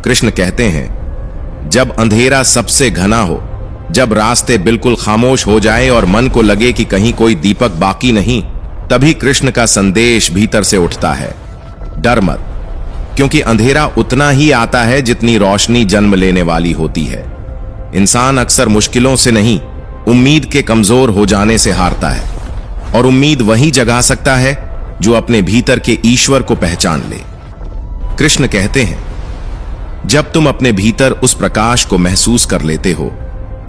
कृष्ण कहते हैं, जब अंधेरा सबसे घना हो, जब रास्ते बिल्कुल खामोश हो जाए और मन को लगे कि कहीं कोई दीपक बाकी नहीं, तभी कृष्ण का संदेश भीतर से उठता है, डर मत, क्योंकि अंधेरा उतना ही आता है जितनी रोशनी जन्म लेने वाली होती है। इंसान अक्सर मुश्किलों से नहीं, उम्मीद के कमजोर हो जाने से हारता है, और उम्मीद वही जगा सकता है जो अपने भीतर के ईश्वर को पहचान ले। कृष्ण कहते हैं, जब तुम अपने भीतर उस प्रकाश को महसूस कर लेते हो,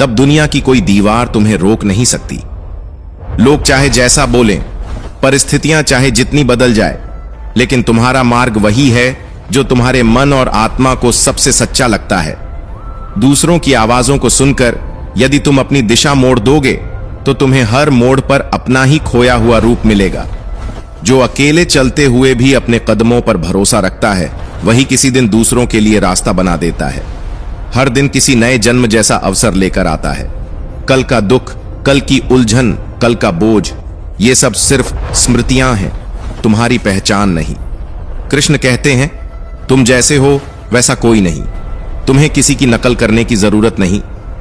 तब दुनिया की कोई दीवार तुम्हें रोक नहीं सकती। लोग चाहे जैसा बोलें, परिस्थितियां चाहे जितनी बदल जाए, लेकिन तुम्हारा मार्ग वही है जो तुम्हारे मन और आत्मा को सबसे सच्चा लगता है। दूसरों की आवाजों को सुनकर यदि तुम अपनी दिशा मोड़ दोगे, तो तुम्हें हर मोड़ पर अपना ही खोया हुआ रूप मिलेगा। जो अकेले चलते हुए भी अपने कदमों पर भरोसा रखता है, वही किसी दिन दूसरों के लिए रास्ता बना देता है। हर दिन किसी नए जन्म जैसा अवसर लेकर आता है। कल का दुख, कल की उलझन, कल का बोझ, ये सब सिर्फ स्मृतियां हैं, तुम्हारी पहचान नहीं। कृष्ण कहते हैं, तुम जैसे हो वैसा कोई नहीं। तुम्हें किसी की नकल करने की जरूरत नहीं,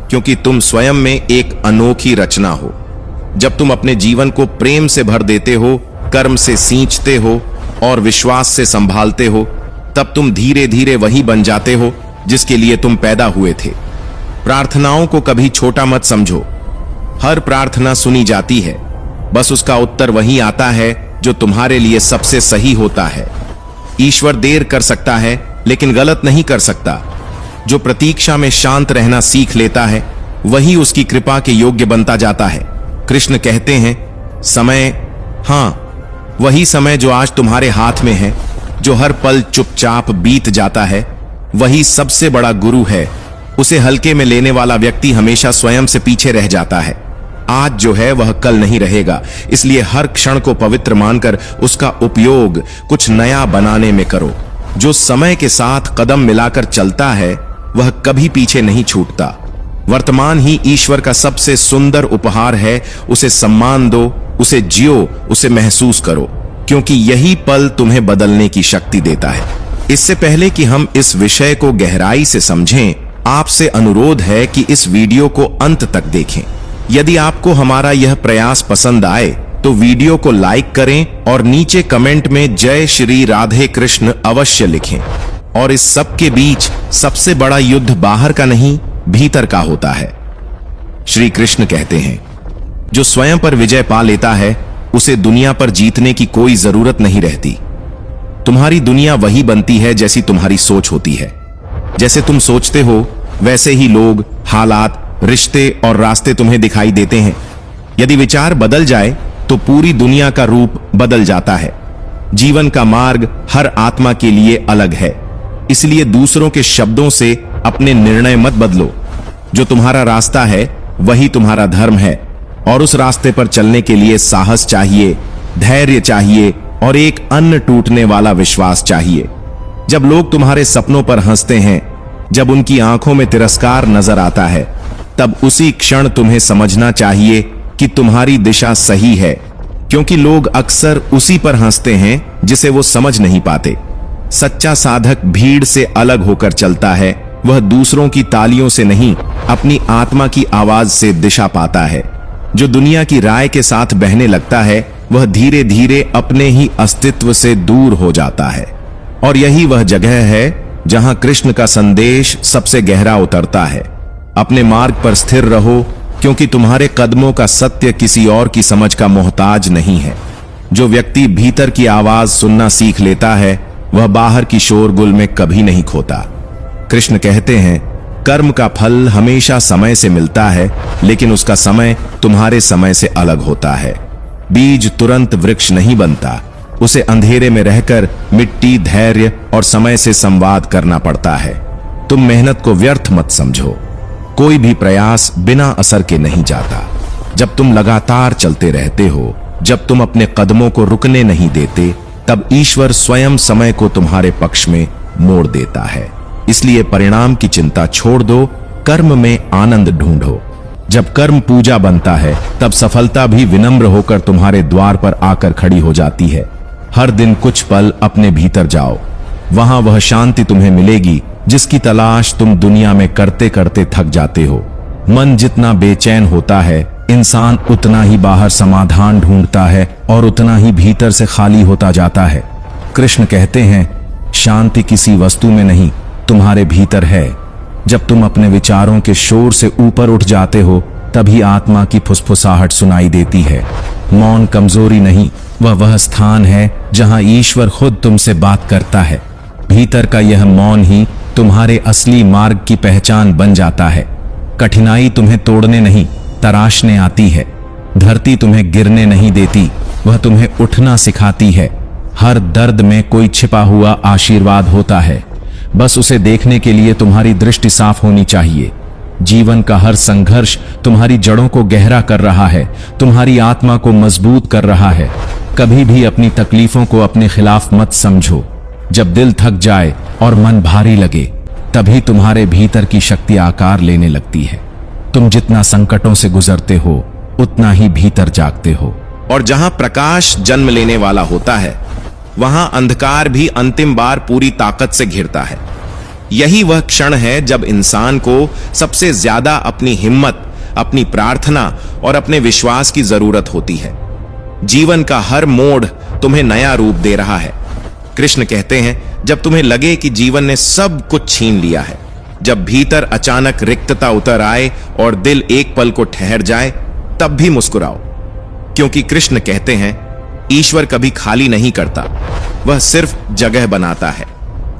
क्योंकि तुम स्वयं में एक अनोखी रचना हो। जब तुम अपने जीवन को प्रेम से भर देते हो, कर्म से सींचते हो और विश्वास से संभालते हो, तब तुम धीरे धीरे वही बन जाते हो जिसके लिए तुम पैदा हुए थे। प्रार्थनाओं को कभी छोटा मत समझो। हर प्रार्थना सुनी जाती है, बस उसका उत्तर वही आता है जो तुम्हारे लिए सबसे सही होता है। ईश्वर देर कर सकता है, लेकिन गलत नहीं कर सकता। जो प्रतीक्षा में शांत रहना सीख लेता है, वही उसकी कृपा के योग्य बनता जाता है। कृष्ण कहते हैं, समय, हां, वही समय जो आज तुम्हारे हाथ में है, जो हर पल चुपचाप बीत जाता है, वही सबसे बड़ा गुरु है। उसे हल्के में लेने वाला व्यक्ति हमेशा स्वयं से पीछे रह जाता है। आज जो है वह कल नहीं रहेगा, इसलिए हर क्षण को पवित्र मानकर उसका उपयोग कुछ नया बनाने में करो। जो समय के साथ कदम मिलाकर चलता है, वह कभी पीछे नहीं छूटता। वर्तमान ही ईश्वर का सबसे सुंदर उपहार है। उसे सम्मान दो, उसे जियो, उसे महसूस करो, क्योंकि यही पल तुम्हें बदलने की शक्ति देता है। इससे पहले कि हम इस विषय को गहराई से समझें, आपसे अनुरोध है कि इस वीडियो को अंत तक देखें। यदि आपको हमारा यह प्रयास पसंद आए, तो वीडियो को लाइक करें और नीचे कमेंट में जय श्री राधे कृष्ण अवश्य लिखें। और इस सब के बीच सबसे बड़ा युद्ध बाहर का नहीं, भीतर का होता है। श्री कृष्ण कहते हैं, जो स्वयं पर विजय पा लेता है, उसे दुनिया पर जीतने की कोई जरूरत नहीं रहती। तुम्हारी दुनिया वही बनती है जैसी तुम्हारी सोच होती है। जैसे तुम सोचते हो, वैसे ही लोग, हालात, रिश्ते और रास्ते तुम्हें दिखाई देते हैं। यदि विचार बदल जाए, तो पूरी दुनिया का रूप बदल जाता है। जीवन का मार्ग हर आत्मा के लिए अलग है, इसलिए दूसरों के शब्दों से अपने निर्णय मत बदलो। जो तुम्हारा रास्ता है, वही तुम्हारा धर्म है, और उस रास्ते पर चलने के लिए साहस चाहिए, धैर्य चाहिए और एक अन्न टूटने वाला विश्वास चाहिए। जब लोग तुम्हारे सपनों पर हंसते हैं, जब उनकी आंखों में तिरस्कार नजर आता है, तब उसी क्षण तुम्हें समझना चाहिए कि तुम्हारी दिशा सही है, क्योंकि लोग अक्सर उसी पर हंसते हैं जिसे वो समझ नहीं पाते। सच्चा साधक भीड़ से अलग होकर चलता है। वह दूसरों की तालियों से नहीं, अपनी आत्मा की आवाज से दिशा पाता है। जो दुनिया की राय के साथ बहने लगता है, वह धीरे धीरे अपने ही अस्तित्व से दूर हो जाता है। और यही वह जगह है जहां कृष्ण का संदेश सबसे गहरा उतरता है। अपने मार्ग पर स्थिर रहो, क्योंकि तुम्हारे कदमों का सत्य किसी और की समझ का मोहताज नहीं है। जो व्यक्ति भीतर की आवाज सुनना सीख लेता है, वह बाहर की शोरगुल में कभी नहीं खोता। कृष्ण कहते हैं, कर्म का फल हमेशा समय से मिलता है, लेकिन उसका समय तुम्हारे समय से अलग होता है। बीज तुरंत वृक्ष नहीं बनता, उसे अंधेरे में रहकर मिट्टी, धैर्य और समय से संवाद करना पड़ता है। तुम मेहनत को व्यर्थ मत समझो। कोई भी प्रयास बिना असर के नहीं जाता। जब तुम लगातार चलते रहते हो, जब तुम अपने कदमों को रुकने नहीं देते, तब ईश्वर स्वयं समय को तुम्हारे पक्ष में मोड़ देता है। इसलिए परिणाम की चिंता छोड़ दो, कर्म में आनंद ढूंढो। जब कर्म पूजा बनता है, तब सफलता भी विनम्र होकर तुम्हारे द्वार पर आकर खड़ी हो जाती है। हर दिन कुछ पल अपने भीतर जाओ, वहां वह शांति तुम्हें मिलेगी जिसकी तलाश तुम दुनिया में करते करते थक जाते हो। मन जितना बेचैन होता है, इंसान उतना ही बाहर समाधान ढूंढता है और उतना ही भीतर से खाली होता जाता है। कृष्ण कहते हैं, शांति किसी वस्तु में नहीं, तुम्हारे भीतर है। जब तुम अपने विचारों के शोर से ऊपर उठ जाते हो, तभी आत्मा की फुसफुसाहट सुनाई देती है। मौन कमजोरी नहीं, वह स्थान है जहां ईश्वर खुद तुमसे बात करता है। भीतर का यह मौन ही तुम्हारे असली मार्ग की पहचान बन जाता है। कठिनाई तुम्हें तोड़ने नहीं, तराशने आती है। धरती तुम्हें गिरने नहीं देती, वह तुम्हें उठना सिखाती है। हर दर्द में कोई छिपा हुआ आशीर्वाद होता है, बस उसे देखने के लिए तुम्हारी दृष्टि साफ होनी चाहिए। जीवन का हर संघर्ष तुम्हारी जड़ों को गहरा कर रहा है, तुम्हारी आत्मा को मजबूत कर रहा है। कभी भी अपनी तकलीफों को अपने खिलाफ मत समझो। जब दिल थक जाए और मन भारी लगे, तभी तुम्हारे भीतर की शक्ति आकार लेने लगती है। तुम जितना संकटों से गुजरते हो, उतना ही भीतर जागते हो। और जहां प्रकाश जन्म लेने वाला होता है, वहां अंधकार भी अंतिम बार पूरी ताकत से घिरता है। यही वह क्षण है जब इंसान को सबसे ज्यादा अपनी हिम्मत, अपनी प्रार्थना और अपने विश्वास की जरूरत होती है। जीवन का हर मोड़ तुम्हें नया रूप दे रहा है। कृष्ण कहते हैं, जब तुम्हें लगे कि जीवन ने सब कुछ छीन लिया है, जब भीतर अचानक रिक्तता उतर आए और दिल एक पल को ठहर जाए, तब भी मुस्कुराओ। क्योंकि कृष्ण कहते हैं, ईश्वर कभी खाली नहीं करता, वह सिर्फ जगह बनाता है।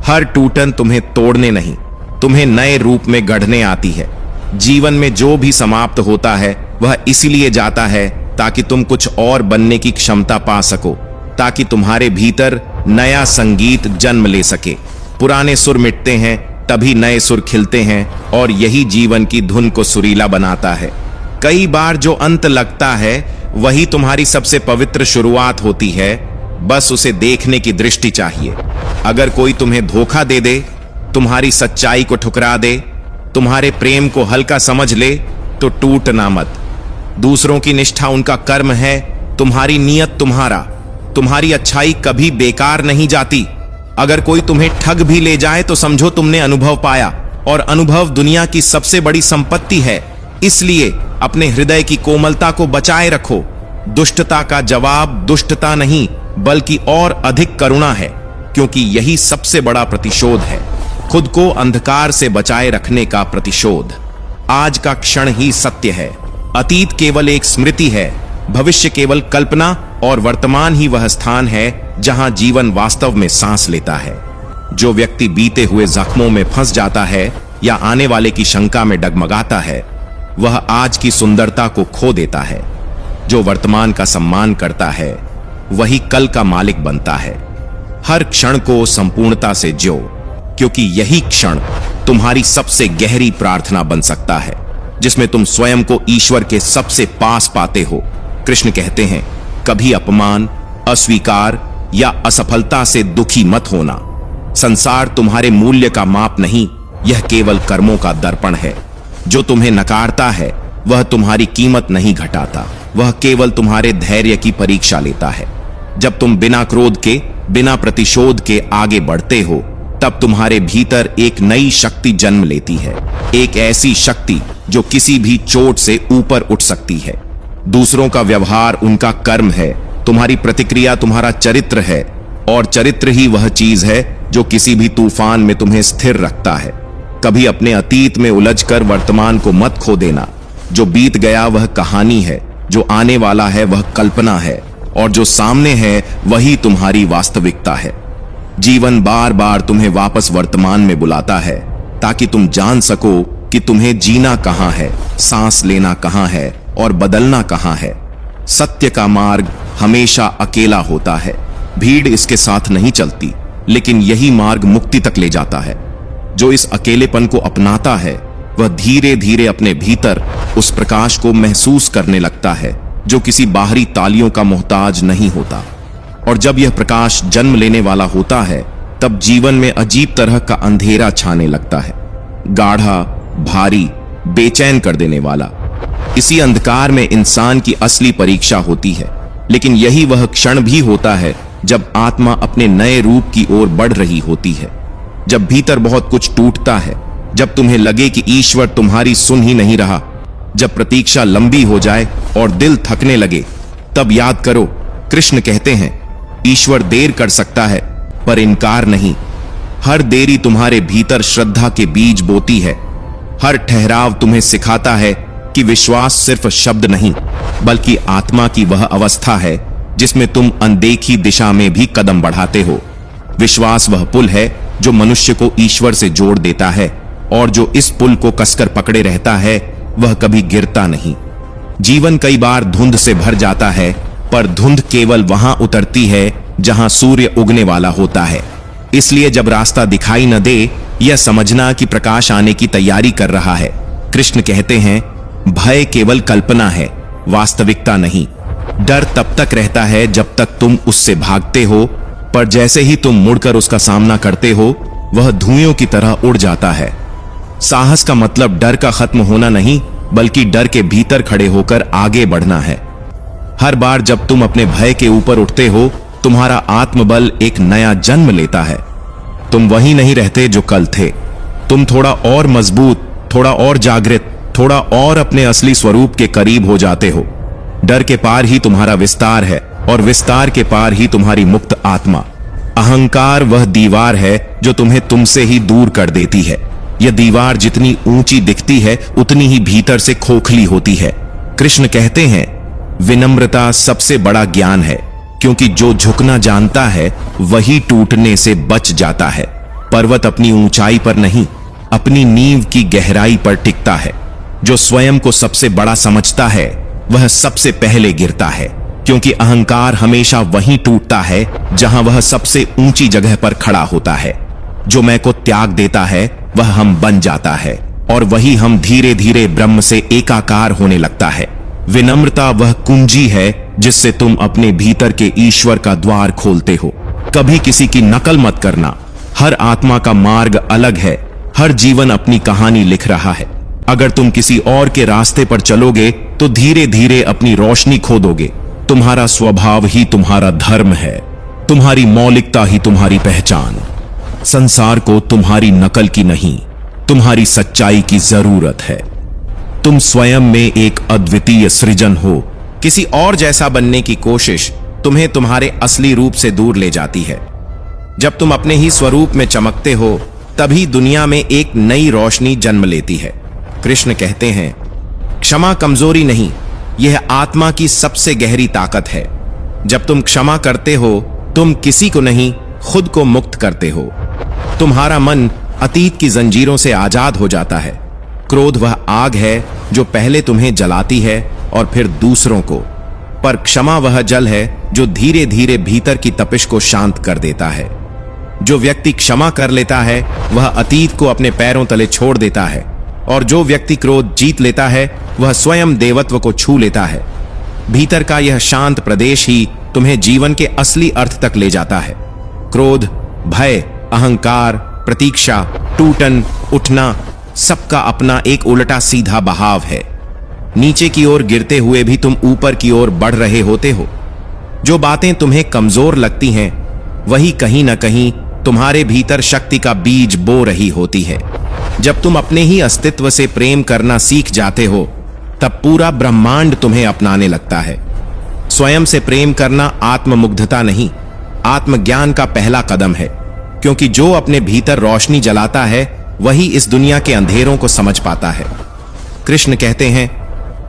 हर टूटन तुम्हें तोड़ने नहीं, तुम्हें नए रूप में गढ़ने आती है। जीवन में जो भी समाप्त होता है, वह इसीलिए जाता है ताकि तुम कुछ और बनने की क्षमता पा सको, ताकि तुम्हारे भीतर नया संगीत जन्म ले सके। पुराने सुर मिटते हैं, तभी नए सुर खिलते हैं, और यही जीवन की धुन को सुरीला बनाता है। कई बार जो अंत लगता है, वही तुम्हारी सबसे पवित्र शुरुआत होती है। बस उसे देखने की दृष्टि चाहिए। अगर कोई तुम्हें धोखा दे दे, तुम्हारी सच्चाई को ठुकरा दे, तुम्हारे प्रेम को हल्का समझ ले, तो टूटना मत। दूसरों की निष्ठा उनका कर्म है, तुम्हारी नियत तुम्हारा। तुम्हारी अच्छाई कभी बेकार नहीं जाती। अगर कोई तुम्हें ठग भी ले जाए, तो समझो तुमने अनुभव पाया, और अनुभव दुनिया की सबसे बड़ी संपत्ति है। इसलिए अपने हृदय की कोमलता को बचाए रखो। दुष्टता का जवाब दुष्टता नहीं, बल्कि और अधिक करुणा है, क्योंकि यही सबसे बड़ा प्रतिशोध है, खुद को अंधकार से बचाए रखने का प्रतिशोध। आज का क्षण ही सत्य है। अतीत केवल एक स्मृति है, भविष्य केवल कल्पना, और वर्तमान ही वह स्थान है जहां जीवन वास्तव में सांस लेता है। जो व्यक्ति बीते हुए जख्मों में फंस जाता है या आने वाले की शंका में डगमगाता है, वह आज की सुंदरता को खो देता है। जो वर्तमान का सम्मान करता है, वही कल का मालिक बनता है। हर क्षण को संपूर्णता से जियो, क्योंकि यही क्षण तुम्हारी सबसे गहरी प्रार्थना बन सकता है, जिसमें तुम स्वयं को ईश्वर के सबसे पास पाते हो। कृष्ण कहते हैं, कभी अपमान, अस्वीकार या असफलता से दुखी मत होना। संसार तुम्हारे मूल्य का माप नहीं, यह केवल कर्मों का दर्पण है। जो तुम्हें नकारता है, वह तुम्हारी कीमत नहीं घटाता, वह केवल तुम्हारे धैर्य की परीक्षा लेता है। जब तुम बिना क्रोध के, बिना प्रतिशोध के आगे बढ़ते हो, तब तुम्हारे भीतर एक नई शक्ति जन्म लेती है। एक ऐसी शक्ति जो किसी भी चोट से ऊपर उठ सकती है। दूसरों का व्यवहार उनका कर्म है, तुम्हारी प्रतिक्रिया तुम्हारा चरित्र है, और चरित्र ही वह चीज है जो किसी भी तूफान में तुम्हें स्थिर रखता है। कभी अपने अतीत में उलझकर वर्तमान को मत खो देना। जो बीत गया वह कहानी है, जो आने वाला है वह कल्पना है, और जो सामने है वही तुम्हारी वास्तविकता है। जीवन बार बार तुम्हें वापस वर्तमान में बुलाता है, ताकि तुम जान सको कि तुम्हें जीना कहां है, सांस लेना कहां है और बदलना कहां है। सत्य का मार्ग हमेशा अकेला होता है, भीड़ इसके साथ नहीं चलती, लेकिन यही मार्ग मुक्ति तक ले जाता है। जो इस अकेलेपन को अपनाता है, वह धीरे धीरे अपने भीतर उस प्रकाश को महसूस करने लगता है, जो किसी बाहरी तालियों का मोहताज नहीं होता। और जब यह प्रकाश जन्म लेने वाला होता है, तब जीवन में अजीब तरह का अंधेरा छाने लगता है, गाढ़ा, भारी, बेचैन कर देने वाला। इसी अंधकार में इंसान की असली परीक्षा होती है, लेकिन यही वह क्षण भी होता है जब आत्मा अपने नए रूप की ओर बढ़ रही होती है। जब भीतर बहुत कुछ टूटता है, जब तुम्हें लगे कि ईश्वर तुम्हारी सुन ही नहीं रहा, जब प्रतीक्षा लंबी हो जाए और दिल थकने लगे, तब याद करो, कृष्ण कहते हैं ईश्वर देर कर सकता है पर इनकार नहीं। हर देरी तुम्हारे भीतर श्रद्धा के बीज बोती है। हर ठहराव तुम्हें सिखाता है कि विश्वास सिर्फ शब्द नहीं बल्कि आत्मा की वह अवस्था है जिसमें तुम अनदेखी दिशा में भी कदम बढ़ाते हो। विश्वास वह पुल है जो मनुष्य को ईश्वर से जोड़ देता है, और जो इस पुल को कसकर पकड़े रहता है वह कभी गिरता नहीं। जीवन कई बार धुंध से भर जाता है, पर धुंध केवल वहां उतरती है जहां सूर्य उगने वाला होता है। इसलिए जब रास्ता दिखाई न दे, यह समझना कि प्रकाश आने की तैयारी कर रहा है। कृष्ण कहते हैं भय केवल कल्पना है, वास्तविकता नहीं। डर तब तक रहता है जब तक तुम उससे भागते हो, पर जैसे ही तुम मुड़कर उसका सामना करते हो, वह धुएं की तरह उड़ जाता है। साहस का मतलब डर का खत्म होना नहीं, बल्कि डर के भीतर खड़े होकर आगे बढ़ना है। हर बार जब तुम अपने भय के ऊपर उठते हो, तुम्हारा आत्मबल एक नया जन्म लेता है। तुम वही नहीं रहते जो कल थे। तुम थोड़ा और मजबूत, थोड़ा और जागृत, थोड़ा और अपने असली स्वरूप के करीब हो जाते हो। डर के पार ही तुम्हारा विस्तार है, और विस्तार के पार ही तुम्हारी मुक्त आत्मा। अहंकार वह दीवार है जो तुम्हें तुमसे ही दूर कर देती है। यह दीवार जितनी ऊंची दिखती है, उतनी ही भीतर से खोखली होती है। कृष्ण कहते हैं विनम्रता सबसे बड़ा ज्ञान है, क्योंकि जो झुकना जानता है वही टूटने से बच जाता है। पर्वत अपनी ऊंचाई पर नहीं, अपनी नींव की गहराई पर टिकता है। जो स्वयं को सबसे बड़ा समझता है वह सबसे पहले गिरता है, क्योंकि अहंकार हमेशा वहीं टूटता है जहां वह सबसे ऊंची जगह पर खड़ा होता है। जो मैं को त्याग देता है वह हम बन जाता है, और वही हम धीरे धीरे ब्रह्म से एकाकार होने लगता है। विनम्रता वह कुंजी है जिससे तुम अपने भीतर के ईश्वर का द्वार खोलते हो। कभी किसी की नकल मत करना। हर आत्मा का मार्ग अलग है, हर जीवन अपनी कहानी लिख रहा है। अगर तुम किसी और के रास्ते पर चलोगे तो धीरे धीरे अपनी रोशनी खो दोगे। तुम्हारा स्वभाव ही तुम्हारा धर्म है, तुम्हारी मौलिकता ही तुम्हारी पहचान। संसार को तुम्हारी नकल की नहीं, तुम्हारी सच्चाई की जरूरत है। तुम स्वयं में एक अद्वितीय सृजन हो। किसी और जैसा बनने की कोशिश तुम्हें तुम्हारे असली रूप से दूर ले जाती है। जब तुम अपने ही स्वरूप में चमकते हो, तभी दुनिया में एक नई रोशनी जन्म लेती है। कृष्ण कहते हैं क्षमा कमजोरी नहीं, यह आत्मा की सबसे गहरी ताकत है। जब तुम क्षमा करते हो, तुम किसी को नहीं, खुद को मुक्त करते हो। तुम्हारा मन अतीत की जंजीरों से आजाद हो जाता है। क्रोध वह आग है जो पहले तुम्हें जलाती है और फिर दूसरों को, पर क्षमा वह जल है जो धीरे धीरे भीतर की तपिश को शांत कर देता है। जो व्यक्ति क्षमा कर लेता है वह अतीत को अपने पैरों तले छोड़ देता है, और जो व्यक्ति क्रोध जीत लेता है वह स्वयं देवत्व को छू लेता है। भीतर का यह शांत प्रदेश ही तुम्हें जीवन के असली अर्थ तक ले जाता है। क्रोध, भय, अहंकार, प्रतीक्षा, टूटन, उठना, सबका अपना एक उल्टा सीधा बहाव है। नीचे की ओर गिरते हुए भी तुम ऊपर की ओर बढ़ रहे होते हो। जो बातें तुम्हें कमजोर लगती हैं, वही कहीं ना कहीं तुम्हारे भीतर शक्ति का बीज बो रही होती है। जब तुम अपने ही अस्तित्व से प्रेम करना सीख जाते हो, तब पूरा ब्रह्मांड तुम्हें अपनाने लगता है। स्वयं से प्रेम करना आत्ममुग्धता नहीं, आत्मज्ञान का पहला कदम है, क्योंकि जो अपने भीतर रोशनी जलाता है वही इस दुनिया के अंधेरों को समझ पाता है। कृष्ण कहते हैं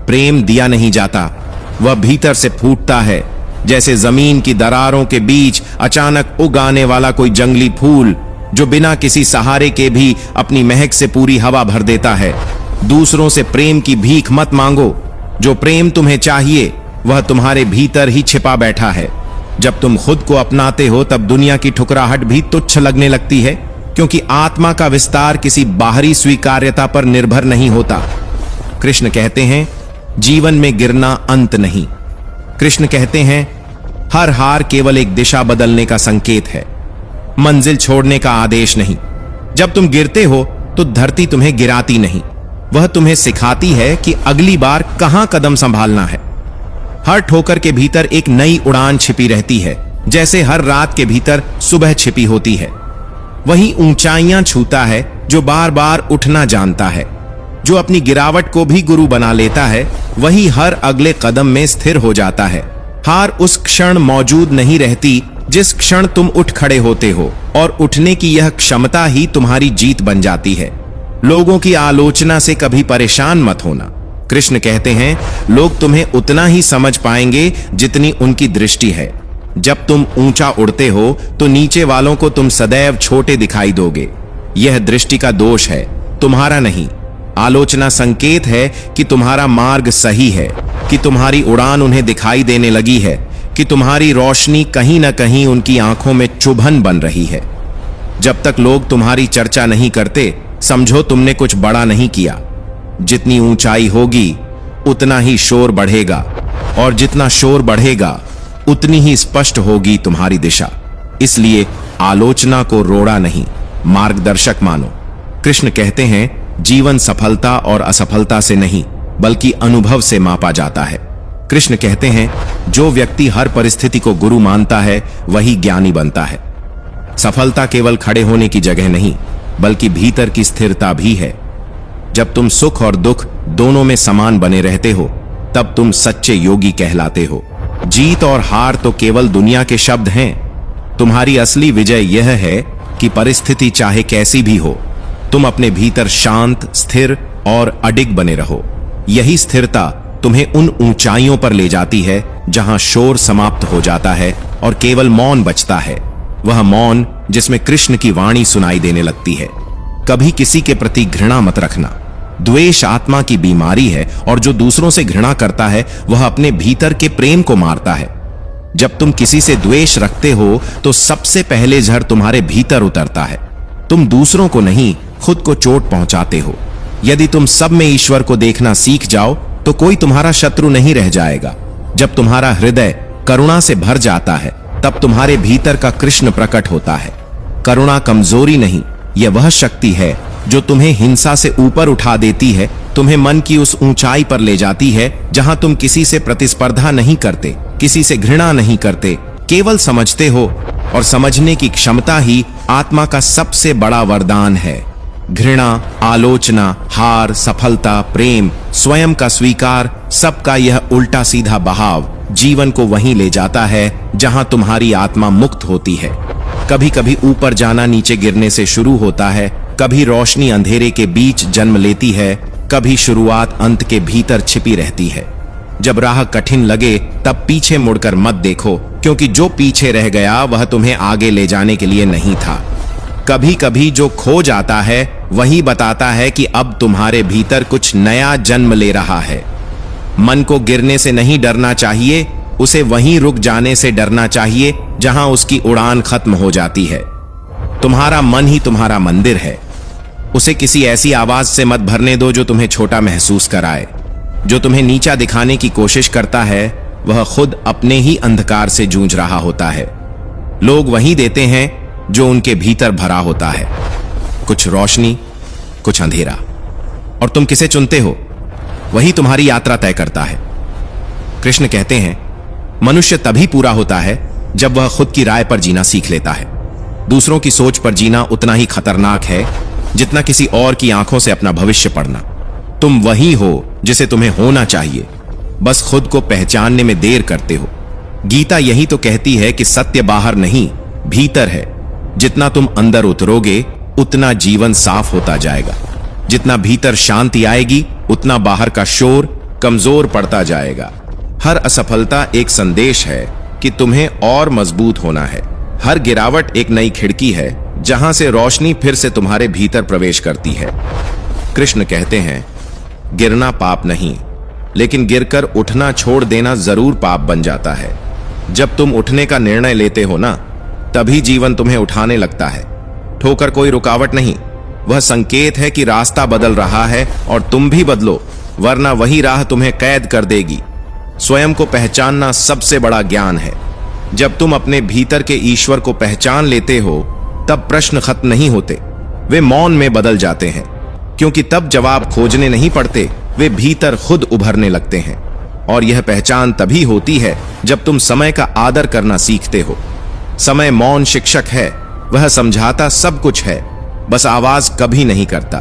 प्रेम दिया नहीं जाता, वह भीतर से फूटता है, जैसे जमीन की दरारों के बीच अचानक उग आने वाला कोई जंगली फूल जो बिना किसी सहारे के भी अपनी महक से पूरी हवा भर देता है। दूसरों से प्रेम की भीख मत मांगो, जो प्रेम तुम्हें चाहिए वह तुम्हारे भीतर ही छिपा बैठा है। जब तुम खुद को अपनाते हो तब दुनिया की ठुकराहट भी तुच्छ लगने लगती है, क्योंकि आत्मा का विस्तार किसी बाहरी स्वीकार्यता पर निर्भर नहीं होता। कृष्ण कहते हैं जीवन में गिरना अंत नहीं। कृष्ण कहते हैं हर हार केवल एक दिशा बदलने का संकेत है, मंजिल छोड़ने का आदेश नहीं। जब तुम गिरते हो तो धरती तुम्हें गिराती नहीं, वह तुम्हें सिखाती है कि अगली बार कहां कदम संभालना है। हर ठोकर के भीतर एक नई उड़ान छिपी रहती है, जैसे हर रात के भीतर सुबह छिपी होती है। वही ऊंचाइयां छूता है जो बार बार उठना जानता है। जो अपनी गिरावट को भी गुरु बना लेता है वही हर अगले कदम में स्थिर हो जाता है। हार उस क्षण मौजूद नहीं रहती जिस क्षण तुम उठ खड़े होते हो, और उठने की यह क्षमता ही तुम्हारी जीत बन जाती है। लोगों की आलोचना से कभी परेशान मत होना। कृष्ण कहते हैं, लोग तुम्हें उतना ही समझ पाएंगे जितनी उनकी दृष्टि है। जब तुम ऊंचा उड़ते हो तो नीचे वालों को तुम सदैव छोटे दिखाई दोगे। यह दृष्टि का दोष है, तुम्हारा नहीं। आलोचना संकेत है कि तुम्हारा मार्ग सही है, कि तुम्हारी उड़ान उन्हें दिखाई देने लगी है, कि तुम्हारी रोशनी कहीं ना कहीं उनकी आंखों में चुभन बन रही है। जब तक लोग तुम्हारी चर्चा नहीं करते, समझो तुमने कुछ बड़ा नहीं किया। जितनी ऊंचाई होगी उतना ही शोर बढ़ेगा, और जितना शोर बढ़ेगा उतनी ही स्पष्ट होगी तुम्हारी दिशा। इसलिए आलोचना को रोड़ा नहीं, मार्गदर्शक मानो। कृष्ण कहते हैं, जीवन सफलता और असफलता से नहीं बल्कि अनुभव से मापा जाता है। कृष्ण कहते हैं, जो व्यक्ति हर परिस्थिति को गुरु मानता है वही ज्ञानी बनता है। सफलता केवल खड़े होने की जगह नहीं बल्कि भीतर की स्थिरता भी है। जब तुम सुख और दुख दोनों में समान बने रहते हो तब तुम सच्चे योगी कहलाते हो। जीत और हार तो केवल दुनिया के शब्द हैं। तुम्हारी असली विजय यह है कि परिस्थिति चाहे कैसी भी हो, तुम अपने भीतर शांत, स्थिर और अडिग बने रहो। यही स्थिरता तुम्हें उन ऊंचाइयों पर ले जाती है जहां शोर समाप्त हो जाता है और केवल मौन बचता है। वह मौन जिसमें कृष्ण की वाणी सुनाई देने लगती है। कभी किसी के प्रति घृणा मत रखना। द्वेष आत्मा की बीमारी है, और जो दूसरों से घृणा करता है वह अपने भीतर के प्रेम को मारता है। जब तुम किसी से द्वेष रखते हो तो सबसे पहले जहर तुम्हारे भीतर उतरता है। तुम दूसरों को नहीं, खुद को चोट पहुंचाते हो। यदि तुम सब में ईश्वर को देखना सीख जाओ तो कोई तुम्हारा शत्रु नहीं रह जाएगा। जब तुम्हारा हृदय करुणा से भर जाता है तब तुम्हारे भीतर का कृष्ण प्रकट होता है। करुणा कमजोरी नहीं, यह वह शक्ति है जो तुम्हें हिंसा से ऊपर उठा देती है, तुम्हें मन की उस ऊंचाई पर ले जाती है जहां तुम किसी से प्रतिस्पर्धा नहीं करते, किसी से घृणा नहीं करते, केवल समझते हो। और समझने की क्षमता ही आत्मा का सबसे बड़ा वरदान है। घृणा, आलोचना, हार, सफलता, प्रेम, स्वयं का स्वीकार, सबका यह उल्टा सीधा बहाव जीवन को वहीं ले जाता है जहां तुम्हारी आत्मा मुक्त होती है। कभी कभी ऊपर जाना नीचे गिरने से शुरू होता है, कभी रोशनी अंधेरे के बीच जन्म लेती है, कभी शुरुआत अंत के भीतर छिपी रहती है। जब राह कठिन लगे तब पीछे मुड़कर मत देखो, क्योंकि जो पीछे रह गया वह तुम्हें आगे ले जाने के लिए नहीं था। कभी कभी जो खो जाता है वही बताता है कि अब तुम्हारे भीतर कुछ नया जन्म ले रहा है। मन को गिरने से नहीं डरना चाहिए, उसे वहीं रुक जाने से डरना चाहिए जहां उसकी उड़ान खत्म हो जाती है। तुम्हारा मन ही तुम्हारा मंदिर है। उसे किसी ऐसी आवाज से मत भरने दो जो तुम्हें छोटा महसूस कराए। जो तुम्हें नीचा दिखाने की कोशिश करता है वह खुद अपने ही अंधकार से जूझ रहा होता है। लोग वही देते हैं जो उनके भीतर भरा होता है, कुछ रोशनी, कुछ अंधेरा। और तुम किसे चुनते हो वही तुम्हारी यात्रा तय करता है। कृष्ण कहते हैं, मनुष्य तभी पूरा होता है जब वह खुद की राय पर जीना सीख लेता है। दूसरों की सोच पर जीना उतना ही खतरनाक है जितना किसी और की आंखों से अपना भविष्य पढ़ना। तुम वही हो जिसे तुम्हें होना चाहिए, बस खुद को पहचानने में देर करते हो। गीता यही तो कहती है कि सत्य बाहर नहीं, भीतर है। जितना तुम अंदर उतरोगे उतना जीवन साफ होता जाएगा। जितना भीतर शांति आएगी उतना बाहर का शोर कमजोर पड़ता जाएगा। हर असफलता एक संदेश है कि तुम्हें और मजबूत होना है। हर गिरावट एक नई खिड़की है जहां से रोशनी फिर से तुम्हारे भीतर प्रवेश करती है। कृष्ण कहते हैं, गिरना पाप नहीं, लेकिन गिरकर उठना छोड़ देना जरूर पाप बन जाता है। जब तुम उठने का निर्णय लेते हो ना, तभी जीवन तुम्हें उठाने लगता है। ठोकर कोई रुकावट नहीं, वह संकेत है कि रास्ता बदल रहा है और तुम भी बदलो, वरना वही राह तुम्हें कैद कर देगी। स्वयं को पहचानना सबसे बड़ा ज्ञान है। जब तुम अपने भीतर के ईश्वर को पहचान लेते हो तब प्रश्न खत्म नहीं होते, वे मौन में बदल जाते हैं, क्योंकि तब जवाब खोजने नहीं पड़ते, वे भीतर खुद उभरने लगते हैं। और यह पहचान तभी होती है जब तुम समय का आदर करना सीखते हो। समय मौन शिक्षक है, वह समझाता सब कुछ है, बस आवाज कभी नहीं करता।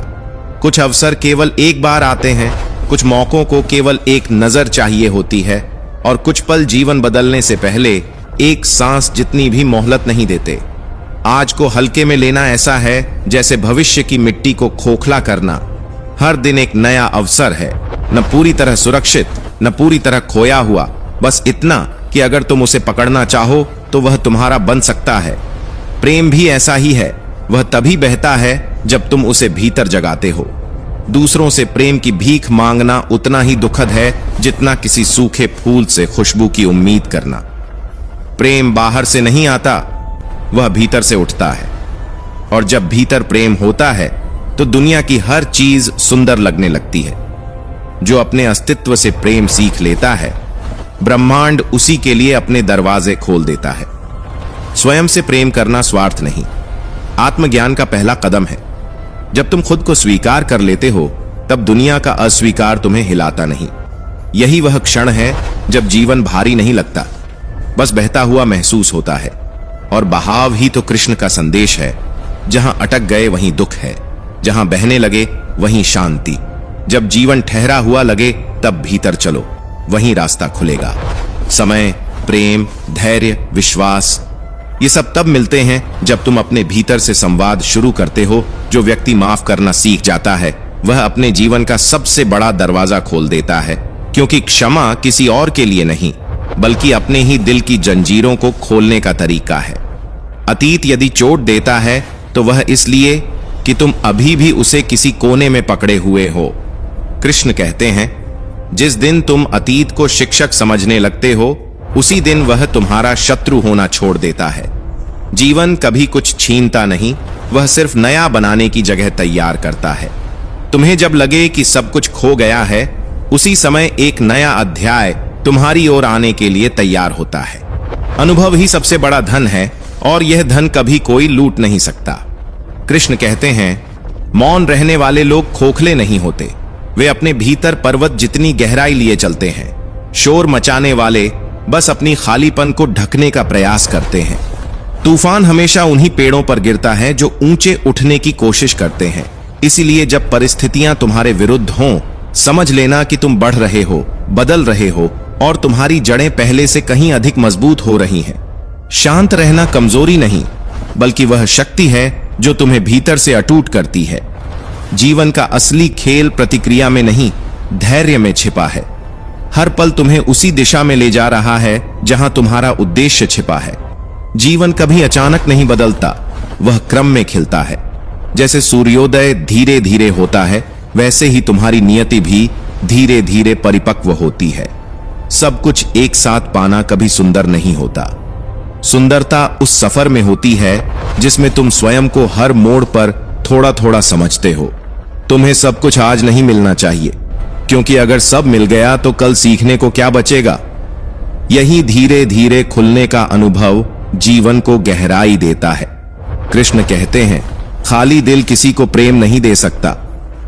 कुछ अवसर केवल एक बार आते हैं, कुछ मौकों को केवल एक नजर चाहिए होती है, और कुछ पल जीवन बदलने से पहले एक सांस जितनी भी मोहलत नहीं देते। आज को हल्के में लेना ऐसा है जैसे भविष्य की मिट्टी को खोखला करना। हर दिन एक नया अवसर है, न पूरी तरह सुरक्षित, न पूरी तरह खोया हुआ, बस इतना कि अगर तुम उसे पकड़ना चाहो तो वह तुम्हारा बन सकता है। प्रेम भी ऐसा ही है, वह तभी बहता है जब तुम उसे भीतर जगाते हो। दूसरों से प्रेम की भीख मांगना उतना ही दुखद है जितना किसी सूखे फूल से खुशबू की उम्मीद करना। प्रेम बाहर से नहीं आता, वह भीतर से उठता है, और जब भीतर प्रेम होता है तो दुनिया की हर चीज सुंदर लगने लगती है। जो अपने अस्तित्व से प्रेम सीख लेता है, ब्रह्मांड उसी के लिए अपने दरवाजे खोल देता है। स्वयं से प्रेम करना स्वार्थ नहीं, आत्मज्ञान का पहला कदम है। जब तुम खुद को स्वीकार कर लेते हो, तब दुनिया का अस्वीकार तुम्हें हिलाता नहीं। यही वह क्षण है जब जीवन भारी नहीं लगता, बस बहता हुआ महसूस होता है। और बहाव ही तो कृष्ण का संदेश है। जहां अटक गए वहीं दुख है, जहां बहने लगे वहीं शांति। जब जीवन ठहरा हुआ लगे तब भीतर चलो, वहीं रास्ता खुलेगा। समय, प्रेम, धैर्य, विश्वास, ये सब तब मिलते हैं जब तुम अपने भीतर से संवाद शुरू करते हो। जो व्यक्ति माफ करना सीख जाता है, वह अपने जीवन का सबसे बड़ा दरवाजा खोल देता है, क्योंकि क्षमा किसी और के लिए नहीं, बल्कि अपने ही दिल की जंजीरों को खोलने का तरीका है। अतीत यदि चोट देता है तो वह इसलिए कि तुम अभी भी उसे किसी कोने में पकड़े हुए हो। कृष्ण कहते हैं, जिस दिन तुम अतीत को शिक्षक समझने लगते हो, उसी दिन वह तुम्हारा शत्रु होना छोड़ देता है। जीवन कभी कुछ छीनता नहीं, वह सिर्फ नया बनाने की जगह तैयार करता है। तुम्हें जब लगे कि सब कुछ खो गया है, उसी समय एक नया अध्याय तुम्हारी ओर आने के लिए तैयार होता है। अनुभव ही सबसे बड़ा धन है, और यह धन कभी कोई लूट नहीं सकता। कृष्ण कहते हैं, मौन रहने वाले लोग खोखले नहीं होते, वे अपने भीतर पर्वत जितनी गहराई लिए चलते हैं। शोर मचाने वाले बस अपनी खालीपन को ढकने का प्रयास करते हैं। तूफान हमेशा उन्हीं पेड़ों पर गिरता है जो ऊंचे उठने की कोशिश करते हैं। इसीलिए जब परिस्थितियां तुम्हारे विरुद्ध हों, समझ लेना कि तुम बढ़ रहे हो, बदल रहे हो, और तुम्हारी जड़ें पहले से कहीं अधिक मजबूत हो रही हैं। शांत रहना कमजोरी नहीं, बल्कि वह शक्ति है जो तुम्हें भीतर से अटूट करती है। जीवन का असली खेल प्रतिक्रिया में नहीं, धैर्य में छिपा है। हर पल तुम्हें उसी दिशा में ले जा रहा है जहां तुम्हारा उद्देश्य छिपा है। जीवन कभी अचानक नहीं बदलता, वह क्रम में खिलता है। जैसे सूर्योदय धीरे धीरे होता है, वैसे ही तुम्हारी नियति भी धीरे धीरे परिपक्व होती है। सब कुछ एक साथ पाना कभी सुंदर नहीं होता। सुंदरता उस सफर में होती है जिसमें तुम स्वयं को हर मोड़ पर थोड़ा थोड़ा समझते हो। तुम्हें सब कुछ आज नहीं मिलना चाहिए, क्योंकि अगर सब मिल गया तो कल सीखने को क्या बचेगा। यही धीरे धीरे खुलने का अनुभव जीवन को गहराई देता है। कृष्ण कहते हैं, खाली दिल किसी को प्रेम नहीं दे सकता।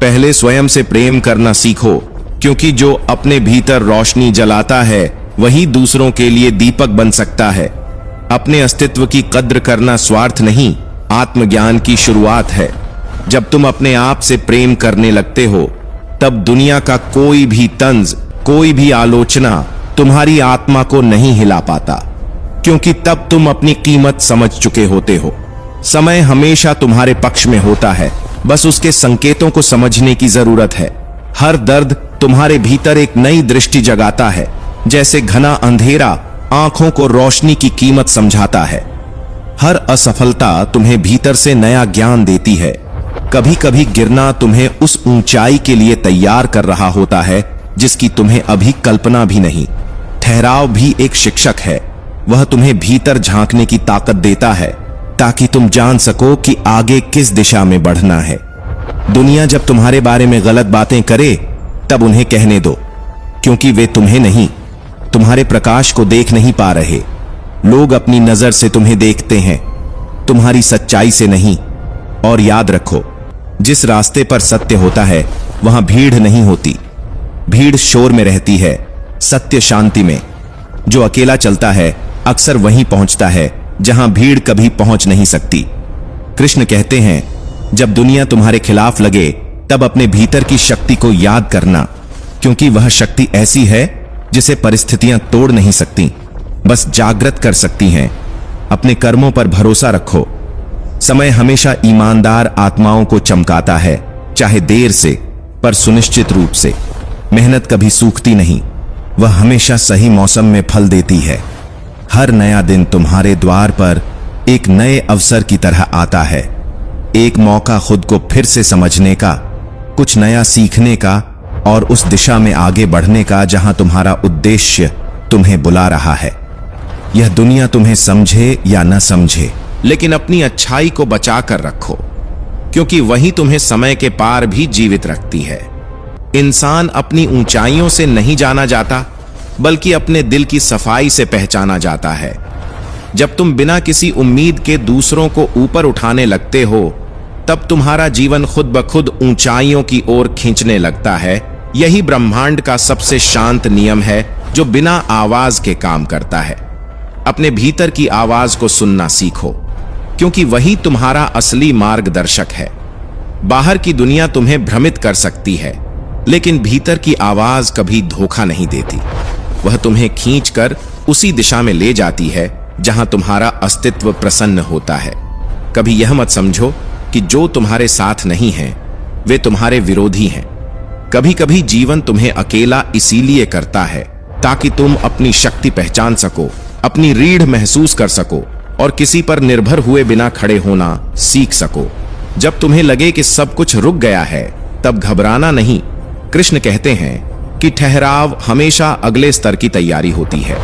पहले स्वयं से प्रेम करना सीखो, क्योंकि जो अपने भीतर रोशनी जलाता है वही दूसरों के लिए दीपक बन सकता है। अपने अस्तित्व की कद्र करना स्वार्थ नहीं, आत्मज्ञान की शुरुआत है। जब तुम अपने आप से प्रेम करने लगते हो, तब दुनिया का कोई भी तंज, कोई भी आलोचना तुम्हारी आत्मा को नहीं हिला पाता, क्योंकि तब तुम अपनी कीमत समझ चुके होते हो। समय हमेशा तुम्हारे पक्ष में होता है, बस उसके संकेतों को समझने की जरूरत है। हर दर्द तुम्हारे भीतर एक नई दृष्टि जगाता है, जैसे घना अंधेरा आंखों को रोशनी की कीमत समझाता है। हर असफलता तुम्हें भीतर से नया ज्ञान देती है। कभी कभी गिरना तुम्हें उस ऊंचाई के लिए तैयार कर रहा होता है जिसकी तुम्हें अभी कल्पना भी नहीं। ठहराव भी एक शिक्षक है, वह तुम्हें भीतर झांकने की ताकत देता है ताकि तुम जान सको कि आगे किस दिशा में बढ़ना है। दुनिया जब तुम्हारे बारे में गलत बातें करे, तब उन्हें कहने दो, क्योंकि वे तुम्हें नहीं, तुम्हारे प्रकाश को देख नहीं पा रहे। लोग अपनी नजर से तुम्हें देखते हैं, तुम्हारी सच्चाई से नहीं। और याद रखो, जिस रास्ते पर सत्य होता है वहां भीड़ नहीं होती। भीड़ शोर में रहती है, सत्य शांति में। जो अकेला चलता है अक्सर वहीं पहुंचता है जहां भीड़ कभी पहुंच नहीं सकती। कृष्ण कहते हैं, जब दुनिया तुम्हारे खिलाफ लगे तब अपने भीतर की शक्ति को याद करना, क्योंकि वह शक्ति ऐसी है जिसे परिस्थितियां तोड़ नहीं सकती, बस जागृत कर सकती हैं। अपने कर्मों पर भरोसा रखो। समय हमेशा ईमानदार आत्माओं को चमकाता है, चाहे देर से पर सुनिश्चित रूप से। मेहनत कभी सूखती नहीं, वह हमेशा सही मौसम में फल देती है। हर नया दिन तुम्हारे द्वार पर एक नए अवसर की तरह आता है, एक मौका खुद को फिर से समझने का, कुछ नया सीखने का और उस दिशा में आगे बढ़ने का जहां तुम्हारा उद्देश्य तुम्हें बुला रहा है। यह दुनिया तुम्हें समझे या न समझे, लेकिन अपनी अच्छाई को बचा कर रखो, क्योंकि वही तुम्हें समय के पार भी जीवित रखती है। इंसान अपनी ऊंचाइयों से नहीं जाना जाता, बल्कि अपने दिल की सफाई से पहचाना जाता है। जब तुम बिना किसी उम्मीद के दूसरों को ऊपर उठाने लगते हो, तब तुम्हारा जीवन खुद ब खुद ऊंचाइयों की ओर खींचने लगता है। यही ब्रह्मांड का सबसे शांत नियम है, जो बिना आवाज के काम करता है। अपने भीतर की आवाज को सुनना सीखो, क्योंकि वही तुम्हारा असली मार्गदर्शक है। बाहर की दुनिया तुम्हें भ्रमित कर सकती है, लेकिन भीतर की आवाज कभी धोखा नहीं देती। वह तुम्हें खींचकर उसी दिशा में ले जाती है जहां तुम्हारा अस्तित्व प्रसन्न होता है। कभी यह मत समझो कि जो तुम्हारे साथ नहीं हैं, वे तुम्हारे विरोधी हैं। कभी कभी जीवन तुम्हें अकेला इसीलिए करता है ताकि तुम अपनी शक्ति पहचान सको, अपनी रीढ़ महसूस कर सको और किसी पर निर्भर हुए बिना खड़े होना सीख सको। जब तुम्हें लगे कि सब कुछ रुक गया है, तब घबराना नहीं। कृष्ण कहते हैं कि ठहराव हमेशा अगले स्तर की तैयारी होती है।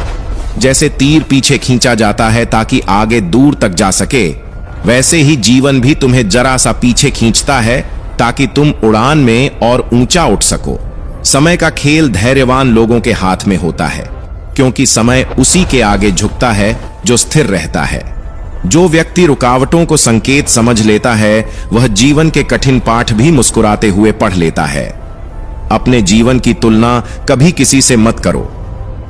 जैसे तीर पीछे खींचा जाता है ताकि आगे दूर तक जा सके, वैसे ही जीवन भी तुम्हें जरा सा पीछे खींचता है ताकि तुम उड़ान में और ऊंचा उठ सको। समय का खेल धैर्यवान लोगों के हाथ में होता है, क्योंकि समय उसी के आगे झुकता है जो स्थिर रहता है। जो व्यक्ति रुकावटों को संकेत समझ लेता है, वह जीवन के कठिन पाठ भी मुस्कुराते हुए पढ़ लेता है। अपने जीवन की तुलना कभी किसी से मत करो।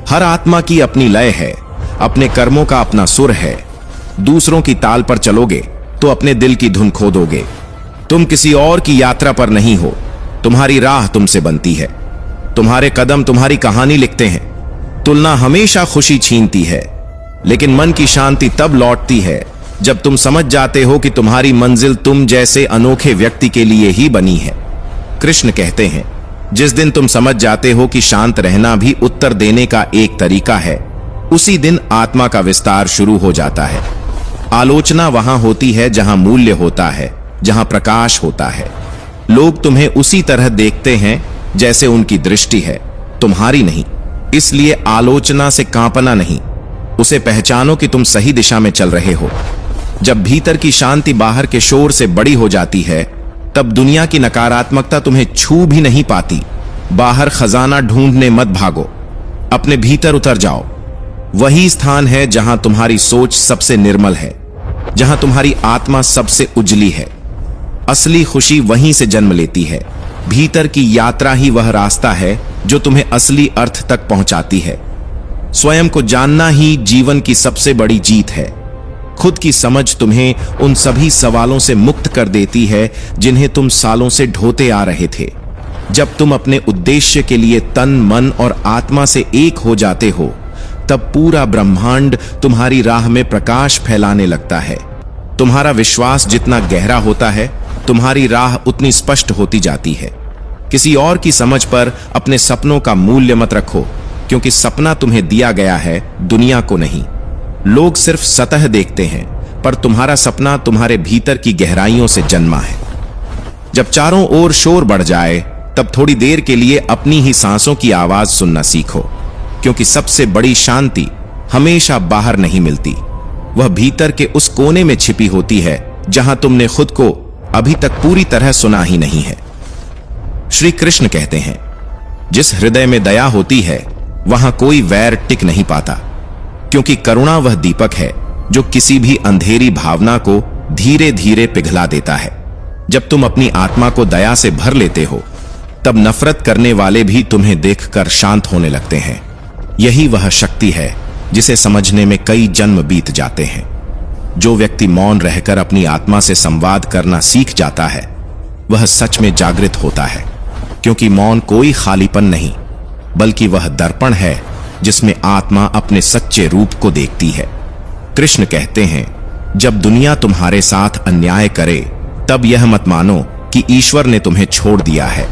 हर आत्मा की अपनी लय है, अपने कर्मों का अपना सुर है। दूसरों की ताल पर चलोगे तो अपने दिल की धुन खो दोगे। तुम किसी और की यात्रा पर नहीं हो, तुम्हारी राह तुमसे बनती है। तुम्हारे कदम तुम्हारी कहानी लिखते हैं। तुलना हमेशा खुशी छीनती है, लेकिन मन की शांति तब लौटती है जब तुम समझ जाते हो कि तुम्हारी मंजिल तुम जैसे अनोखे व्यक्ति के लिए ही बनी है। कृष्ण कहते हैं, जिस दिन तुम समझ जाते हो कि शांत रहना भी उत्तर देने का एक तरीका है, उसी दिन आत्मा का विस्तार शुरू हो जाता है। आलोचना वहां होती है जहां मूल्य होता है, जहां प्रकाश होता है। लोग तुम्हें उसी तरह देखते हैं जैसे उनकी दृष्टि है, तुम्हारी नहीं। इसलिए आलोचना से कांपना नहीं, उसे पहचानो कि तुम सही दिशा में चल रहे हो। जब भीतर की शांति बाहर के शोर से बड़ी हो जाती है, तब दुनिया की नकारात्मकता तुम्हें छू भी नहीं पाती। बाहर खजाना ढूंढने मत भागो, अपने भीतर उतर जाओ। वही स्थान है जहां तुम्हारी सोच सबसे निर्मल है, जहां तुम्हारी आत्मा सबसे उजली है। असली खुशी वहीं से जन्म लेती है। भीतर की यात्रा ही वह रास्ता है जो तुम्हें असली अर्थ तक पहुंचाती है। स्वयं को जानना ही जीवन की सबसे बड़ी जीत है। खुद की समझ तुम्हें उन सभी सवालों से मुक्त कर देती है जिन्हें तुम सालों से ढोते आ रहे थे। जब तुम अपने उद्देश्य के लिए तन, मन और आत्मा से एक हो जाते हो, तब पूरा ब्रह्मांड तुम्हारी राह में प्रकाश फैलाने लगता है। तुम्हारा विश्वास जितना गहरा होता है, तुम्हारी राह उतनी स्पष्ट होती जाती है। किसी और की समझ पर अपने सपनों का मूल्य मत रखो, क्योंकि सपना तुम्हें दिया गया है, दुनिया को नहीं। लोग सिर्फ सतह देखते हैं, पर तुम्हारा सपना तुम्हारे भीतर की गहराइयों से जन्मा है। जब चारों ओर शोर बढ़ जाए, तब थोड़ी देर के लिए अपनी ही सांसों की आवाज सुनना सीखो, क्योंकि सबसे बड़ी शांति हमेशा बाहर नहीं मिलती। वह भीतर के उस कोने में छिपी होती है जहां तुमने खुद को अभी तक पूरी तरह सुना ही नहीं है। श्री कृष्ण कहते हैं, जिस हृदय में दया होती है, वहां कोई वैर टिक नहीं पाता, क्योंकि करुणा वह दीपक है जो किसी भी अंधेरी भावना को धीरे धीरे पिघला देता है। जब तुम अपनी आत्मा को दया से भर लेते हो, तब नफरत करने वाले भी तुम्हें देखकर शांत होने लगते हैं। यही वह शक्ति है जिसे समझने में कई जन्म बीत जाते हैं। जो व्यक्ति मौन रहकर अपनी आत्मा से संवाद करना सीख जाता है वह सच में जागृत होता है, क्योंकि मौन कोई खालीपन नहीं बल्कि वह दर्पण है जिसमें आत्मा अपने सच्चे रूप को देखती है। कृष्ण कहते हैं, जब दुनिया तुम्हारे साथ अन्याय करे तब यह मत मानो कि ईश्वर ने तुम्हें छोड़ दिया है।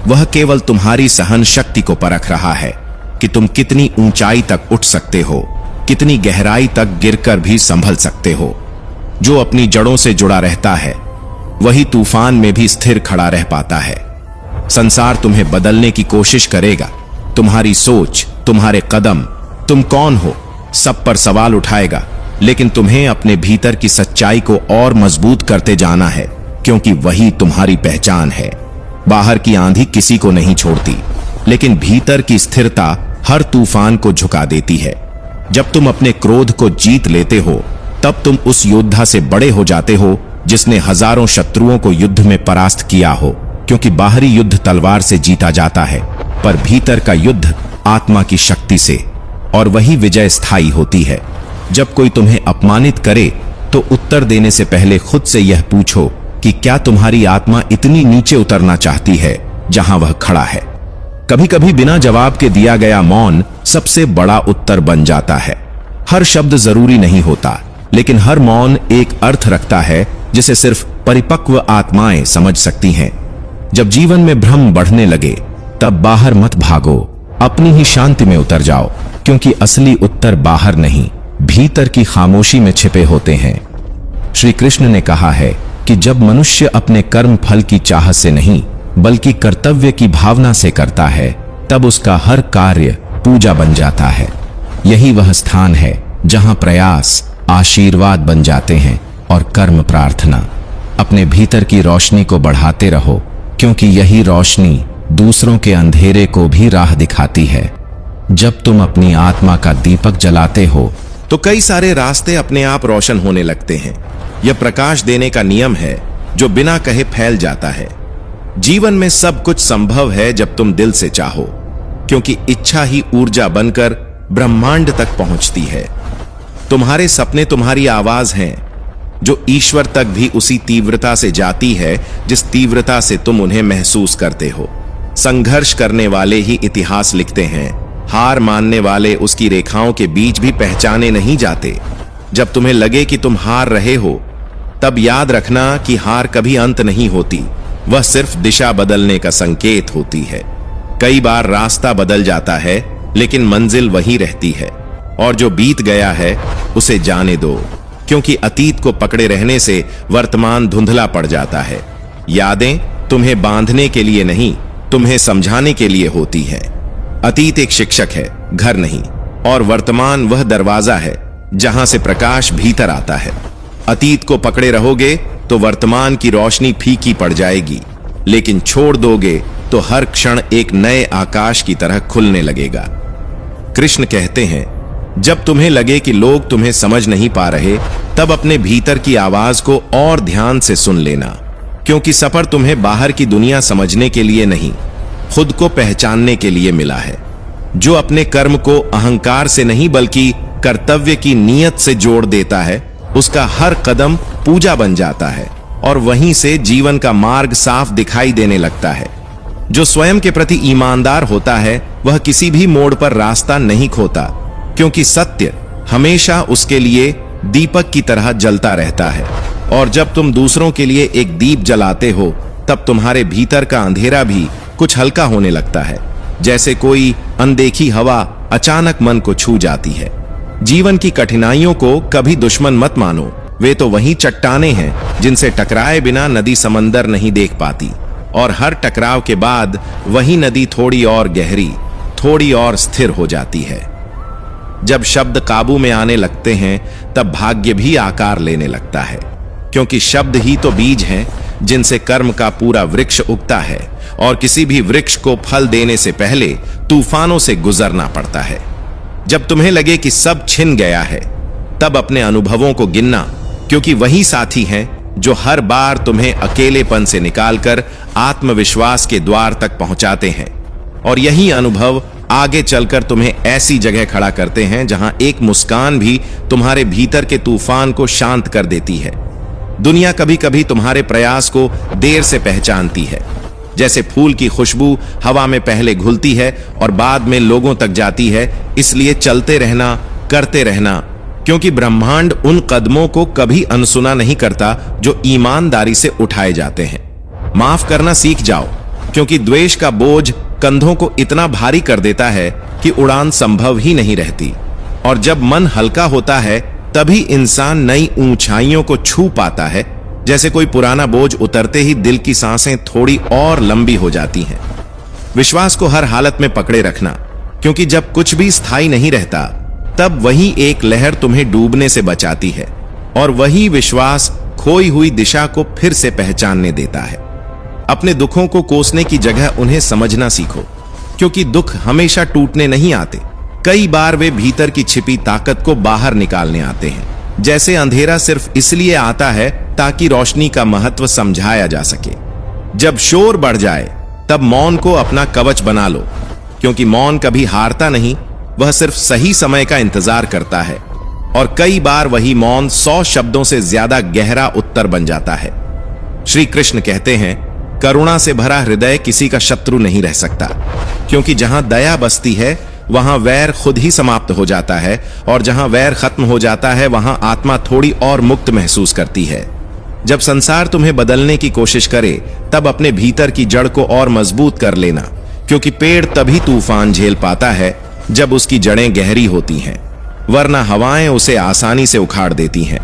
वह केवल तुम्हारी सहन शक्ति को परख रहा है कि तुम कितनी ऊंचाई तक उठ सकते हो, कितनी गहराई तक गिरकर भी संभल सकते हो। जो अपनी जड़ों से जुड़ा रहता है वही तूफान में भी स्थिर खड़ा रह पाता है। संसार तुम्हें बदलने की कोशिश करेगा, तुम्हारी सोच, तुम्हारे कदम, तुम कौन हो, सब पर सवाल उठाएगा, लेकिन तुम्हें अपने भीतर की सच्चाई को और मजबूत करते जाना है, क्योंकि वही तुम्हारी पहचान है। बाहर की आंधी किसी को नहीं छोड़ती, लेकिन भीतर की स्थिरता हर तूफान को झुका देती है। जब तुम अपने क्रोध को जीत लेते हो तब तुम उस योद्धा से बड़े हो जाते हो जिसने हजारों शत्रुओं को युद्ध में परास्त किया हो, क्योंकि बाहरी युद्ध तलवार से जीता जाता है पर भीतर का युद्ध आत्मा की शक्ति से, और वही विजय स्थायी होती है। जब कोई तुम्हें अपमानित करे तो उत्तर देने से पहले खुद से यह पूछो कि क्या तुम्हारी आत्मा इतनी नीचे उतरना चाहती है जहां वह खड़ा है। कभी कभी बिना जवाब के दिया गया मौन सबसे बड़ा उत्तर बन जाता है। हर शब्द जरूरी नहीं होता, लेकिन हर मौन एक अर्थ रखता है जिसे सिर्फ परिपक्व आत्माएं समझ सकती हैं। जब जीवन में भ्रम बढ़ने लगे तब बाहर मत भागो, अपनी ही शांति में उतर जाओ, क्योंकि असली उत्तर बाहर नहीं, भीतर की खामोशी में छिपे होते हैं। श्री कृष्ण ने कहा है कि जब मनुष्य अपने कर्म फल की चाहत से नहीं बल्कि कर्तव्य की भावना से करता है तब उसका हर कार्य पूजा बन जाता है। यही वह स्थान है जहां प्रयास आशीर्वाद बन जाते हैं और कर्म प्रार्थना। अपने भीतर की रोशनी को बढ़ाते रहो, क्योंकि यही रोशनी दूसरों के अंधेरे को भी राह दिखाती है। जब तुम अपनी आत्मा का दीपक जलाते हो तो कई सारे रास्ते अपने आप रोशन होने लगते हैं। यह प्रकाश देने का नियम है जो बिना कहे फैल जाता है। जीवन में सब कुछ संभव है जब तुम दिल से चाहो, क्योंकि इच्छा ही ऊर्जा बनकर ब्रह्मांड तक पहुंचती है। तुम्हारे सपने तुम्हारी आवाज हैं, जो ईश्वर तक भी उसी तीव्रता से जाती है जिस तीव्रता से तुम उन्हें महसूस करते हो। संघर्ष करने वाले ही इतिहास लिखते हैं, हार मानने वाले उसकी रेखाओं के बीच भी पहचाने नहीं जाते। जब तुम्हें लगे कि तुम हार रहे हो तब याद रखना कि हार कभी अंत नहीं होती, वह सिर्फ दिशा बदलने का संकेत होती है। कई बार रास्ता बदल जाता है लेकिन मंजिल वही रहती है, और जो बीत गया है उसे जाने दो, क्योंकि अतीत को पकड़े रहने से वर्तमान धुंधला पड़ जाता है। यादें तुम्हें बांधने के लिए नहीं, तुम्हें समझाने के लिए होती है। अतीत एक शिक्षक है, घर नहीं, और वर्तमान वह दरवाजा है जहां से प्रकाश भीतर आता है। अतीत को पकड़े रहोगे तो वर्तमान की रोशनी फीकी पड़ जाएगी, लेकिन छोड़ दोगे तो हर क्षण एक नए आकाश की तरह खुलने लगेगा। कृष्ण कहते हैं, जब तुम्हें लगे कि लोग तुम्हें समझ नहीं पा रहे तब अपने भीतर की आवाज को और ध्यान से सुन लेना, क्योंकि सफर तुम्हें बाहर की दुनिया समझने के लिए नहीं, खुद को पहचानने के लिए मिला है। जो अपने कर्म को अहंकार से नहीं बल्कि कर्तव्य की नीयत से जोड़ देता है उसका हर कदम पूजा बन जाता है, और वहीं से जीवन का मार्ग साफ दिखाई देने लगता है। जो स्वयं के प्रति ईमानदार होता है वह किसी भी मोड़ पर रास्ता नहीं खोता, क्योंकि सत्य हमेशा उसके लिए दीपक की तरह जलता रहता है। और जब तुम दूसरों के लिए एक दीप जलाते हो तब तुम्हारे भीतर का अंधेरा भी कुछ हल्का होने लगता है, जैसे कोई अनदेखी हवा अचानक मन को छू जाती है। जीवन की कठिनाइयों को कभी दुश्मन मत मानो, वे तो वही चट्टानें हैं जिनसे टकराए बिना नदी समंदर नहीं देख पाती, और हर टकराव के बाद वही नदी थोड़ी और गहरी, थोड़ी और स्थिर हो जाती है। जब शब्द काबू में आने लगते हैं तब भाग्य भी आकार लेने लगता है, क्योंकि शब्द ही तो बीज हैं जिनसे कर्म का पूरा वृक्ष उगता है, और किसी भी वृक्ष को फल देने से पहले तूफानों से गुजरना पड़ता है। जब तुम्हें लगे कि सब छिन गया है तब अपने अनुभवों को गिनना, क्योंकि वही साथी हैं जो हर बार तुम्हें अकेलेपन से निकालकर आत्मविश्वास के द्वार तक पहुंचाते हैं, और यही अनुभव आगे चलकर तुम्हें ऐसी जगह खड़ा करते हैं जहां एक मुस्कान भी तुम्हारे भीतर के तूफान को शांत कर देती है। दुनिया कभी कभी तुम्हारे प्रयास को देर से पहचानती है। जैसे फूल की खुशबू हवा में पहले घुलती है और बाद में लोगों तक जाती है, इसलिए चलते रहना, करते रहना, क्योंकि ब्रह्मांड उन कदमों को कभी अनसुना नहीं करता जो ईमानदारी से उठाए जाते हैं। माफ करना सीख जाओ, क्योंकि द्वेष का बोझ कंधों को इतना भारी कर देता है कि उड़ान संभव ही नहीं रहती। और जब मन हल्का होता है तभी इंसान नई ऊंचाइयों को छू पाता है। जैसे कोई पुराना बोझ उतरते ही दिल की सांसें थोड़ी और लंबी हो जाती हैं। विश्वास को हर हालत में पकड़े रखना, क्योंकि जब कुछ भी स्थायी नहीं रहता तब वही एक लहर तुम्हें डूबने से बचाती है, और वही विश्वास खोई हुई दिशा को फिर से पहचानने देता है। अपने दुखों को कोसने की जगह उन्हें समझना सीखो, क्योंकि दुख हमेशा टूटने नहीं आते। कई बार वे भीतर की छिपी ताकत को बाहर निकालने आते हैं। जैसे अंधेरा सिर्फ इसलिए आता है ताकि रोशनी का महत्व समझाया जा सके। जब शोर बढ़ जाए तब मौन को अपना कवच बना लो, क्योंकि मौन कभी हारता नहीं, वह सिर्फ सही समय का इंतजार करता है। और कई बार वही मौन 100 शब्दों से ज्यादा गहरा उत्तर बन जाता है। श्री कृष्ण कहते हैं, करुणा से भरा हृदय किसी का शत्रु नहीं रह सकता, क्योंकि जहां दया बसती है वहां वैर खुद ही समाप्त हो जाता है, और जहां वैर खत्म हो जाता है वहां आत्मा थोड़ी और मुक्त महसूस करती है। जब संसार तुम्हें बदलने की कोशिश करे तब अपने भीतर की जड़ को और मजबूत कर लेना, क्योंकि पेड़ तभी तूफान झेल पाता है जब उसकी जड़ें गहरी होती हैं, वरना हवाएं उसे आसानी से उखाड़ देती हैं।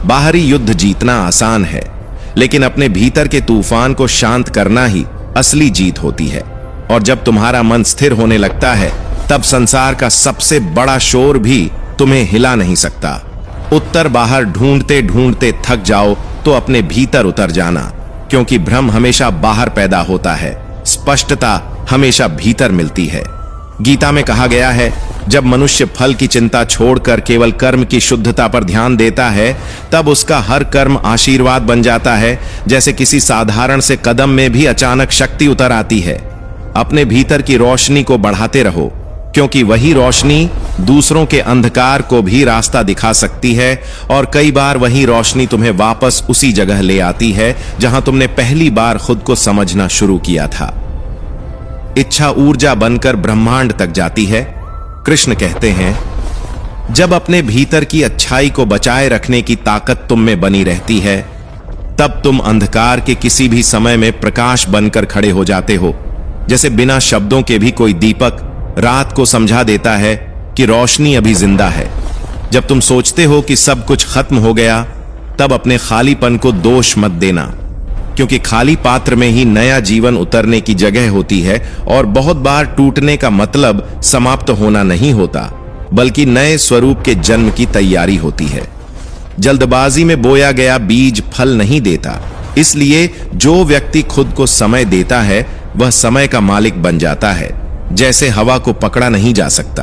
बाहरी युद्ध जीतना आसान है, लेकिन अपने भीतर के तूफान को शांत करना ही असली जीत होती है। और जब तुम्हारा मन स्थिर होने लगता है तब संसार का सबसे बड़ा शोर भी तुम्हें हिला नहीं सकता। उत्तर बाहर ढूंढते ढूंढते थक जाओ तो अपने भीतर उतर जाना, क्योंकि भ्रम हमेशा बाहर पैदा होता है, स्पष्टता हमेशा भीतर मिलती है। गीता में कहा गया है, जब मनुष्य फल की चिंता छोड़कर केवल कर्म की शुद्धता पर ध्यान देता है तब उसका हर कर्म आशीर्वाद बन जाता है। जैसे किसी साधारण से कदम में भी अचानक शक्ति उतर आती है। अपने भीतर की रोशनी को बढ़ाते रहो, क्योंकि वही रोशनी दूसरों के अंधकार को भी रास्ता दिखा सकती है, और कई बार वही रोशनी तुम्हें वापस उसी जगह ले आती है जहां तुमने पहली बार खुद को समझना शुरू किया था। इच्छा ऊर्जा बनकर ब्रह्मांड तक जाती है। कृष्ण कहते हैं, जब अपने भीतर की अच्छाई को बचाए रखने की ताकत तुम में बनी रहती है तब तुम अंधकार के किसी भी समय में प्रकाश बनकर खड़े हो जाते हो। जैसे बिना शब्दों के भी कोई दीपक रात को समझा देता है कि रोशनी अभी जिंदा है। जब तुम सोचते हो कि सब कुछ खत्म हो गया तब अपने खालीपन को दोष मत देना, क्योंकि खाली पात्र में ही नया जीवन उतरने की जगह होती है। और बहुत बार टूटने का मतलब समाप्त होना नहीं होता, बल्कि नए स्वरूप के जन्म की तैयारी होती है। जल्दबाजी में बोया गया बीज फल नहीं देता, इसलिए जो व्यक्ति खुद को समय देता है वह समय का मालिक बन जाता है। जैसे हवा को पकड़ा नहीं जा सकता,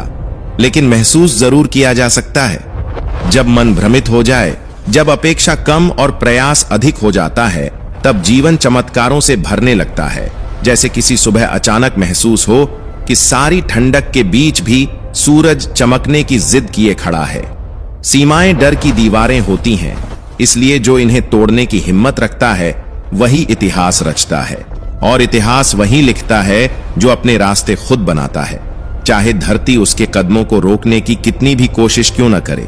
लेकिन महसूस जरूर किया जा सकता है। जब मन भ्रमित हो जाए, जब अपेक्षा कम और प्रयास अधिक हो जाता है, तब जीवन चमत्कारों से भरने लगता है। जैसे किसी सुबह अचानक महसूस हो कि सारी ठंडक के बीच भी सूरज चमकने की जिद किए खड़ा है। सीमाएं डर की दीवारें होती हैं, इसलिए जो इन्हें तोड़ने की हिम्मत रखता है वही इतिहास रचता है, और इतिहास वही लिखता है जो अपने रास्ते खुद बनाता है, चाहे धरती उसके कदमों को रोकने की कितनी भी कोशिश क्यों न करे।